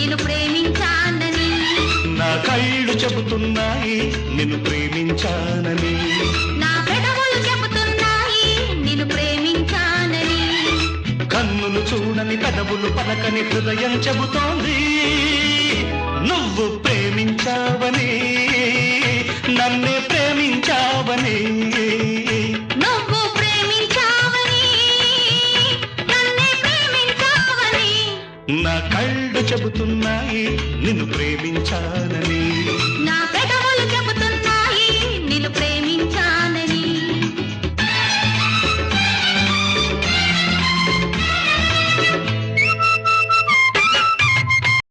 నిన్ను ప్రేమించానని. నా కళ్ళు చెబుతున్నాయి నిన్ను ప్రేమించానని. నా పెదవులు చెబుతున్నాయి నిన్ను ప్రేమించానని. కన్నులు చూడని పెదవులు పలకని హృదయం చెబుతోంది నువ్వు ప్రేమించావని, నన్నే ప్రేమించావని. నువ్వు ప్రేమించావని, నన్నే ప్రేమించావని. నా కళ్ళు చెబుతున్నాయి నిన్ను ప్రేమించానని. నా